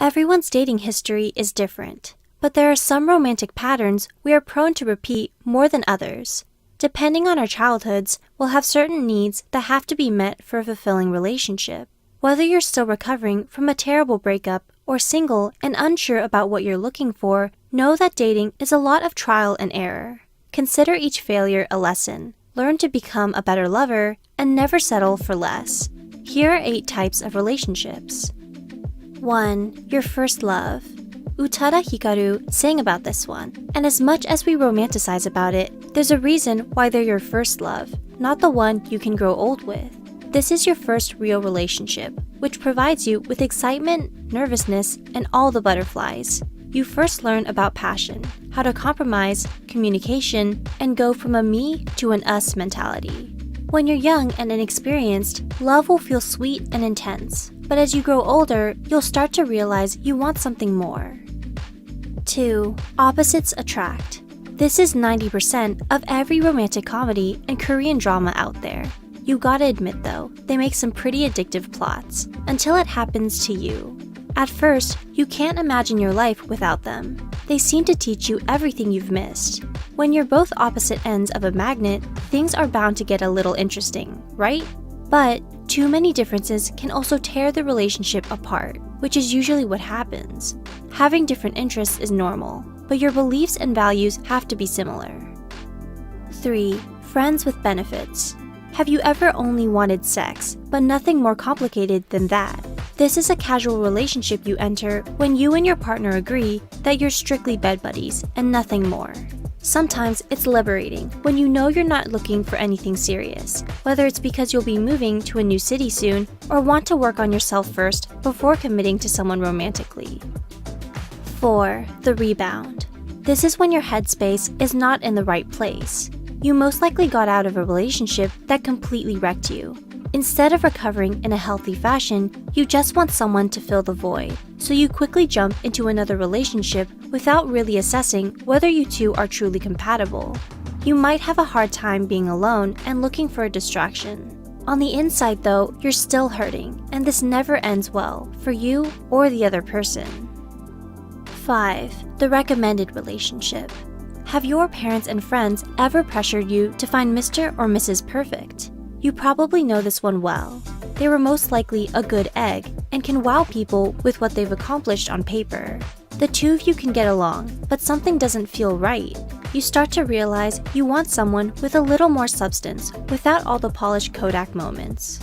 Everyone's dating history is different, but there are some romantic patterns we are prone to repeat more than others. Depending on our childhoods, we'll have certain needs that have to be met for a fulfilling relationship. Whether you're still recovering from a terrible breakup or single and unsure about what you're looking for, know that dating is a lot of trial and error. Consider each failure a lesson. Learn to become a better lover and never settle for less. Here are 8 types of relationships. 1. Your first love. Utada Hikaru sang about this one, and as much as we romanticize about it, there's a reason why they're your first love, not the one you can grow old with. This is your first real relationship, which provides you with excitement, nervousness, and all the butterflies. You first learn about passion, how to compromise, communication, and go from a me to an us mentality. When you're young and inexperienced, love will feel sweet and intense, but as you grow older, you'll start to realize you want something more. 2. Opposites attract. This is 90% of every romantic comedy and Korean drama out there. You gotta admit though, they make some pretty addictive plots, until it happens to you. At first, you can't imagine your life without them. They seem to teach you everything you've missed. When you're both opposite ends of a magnet, things are bound to get a little interesting, right? But too many differences can also tear the relationship apart, which is usually what happens. Having different interests is normal, but your beliefs and values have to be similar. 3. Friends with benefits. Have you ever only wanted sex, but nothing more complicated than that? This is a casual relationship you enter when you and your partner agree that you're strictly bed buddies and nothing more. Sometimes it's liberating when you know you're not looking for anything serious, whether it's because you'll be moving to a new city soon or want to work on yourself first before committing to someone romantically. 4. The rebound. This is when your headspace is not in the right place. You most likely got out of a relationship that completely wrecked you. Instead of recovering in a healthy fashion, you just want someone to fill the void, so you quickly jump into another relationship without really assessing whether you two are truly compatible. You might have a hard time being alone and looking for a distraction. On the inside though, you're still hurting, and this never ends well for you or the other person. 5. The recommended relationship. Have your parents and friends ever pressured you to find Mr. or Mrs. Perfect? You probably know this one well. They were most likely a good egg and can wow people with what they've accomplished on paper. The two of you can get along, but something doesn't feel right. You start to realize you want someone with a little more substance without all the polished Kodak moments.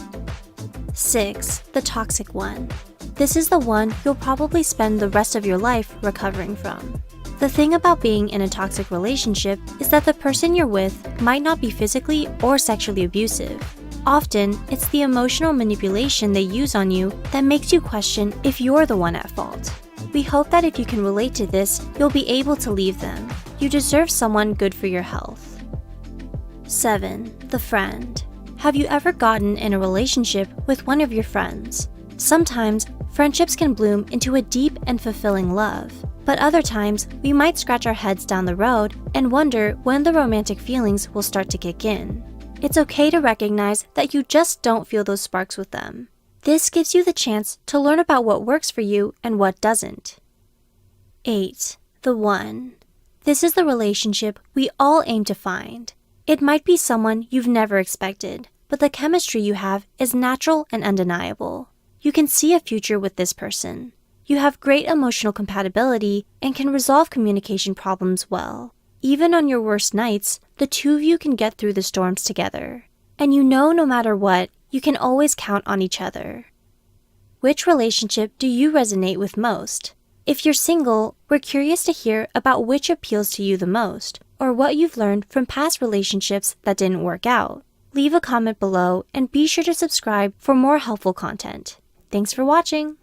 6. The toxic one. This is the one you'll probably spend the rest of your life recovering from. The thing about being in a toxic relationship is that the person you're with might not be physically or sexually abusive. Often, it's the emotional manipulation they use on you that makes you question if you're the one at fault. We hope that if you can relate to this, you'll be able to leave them. You deserve someone good for your health. 7. The friend. Have you ever gotten in a relationship with one of your friends? Sometimes, friendships can bloom into a deep and fulfilling love. But other times, we might scratch our heads down the road and wonder when the romantic feelings will start to kick in. It's okay to recognize that you just don't feel those sparks with them. This gives you the chance to learn about what works for you and what doesn't. 8. The one. This is the relationship we all aim to find. It might be someone you've never expected, but the chemistry you have is natural and undeniable. You can see a future with this person. You have great emotional compatibility and can resolve communication problems well. Even on your worst nights, the two of you can get through the storms together. And you know no matter what, you can always count on each other. Which relationship do you resonate with most? If you're single, we're curious to hear about which appeals to you the most, or what you've learned from past relationships that didn't work out. Leave a comment below and be sure to subscribe for more helpful content. Thanks for watching!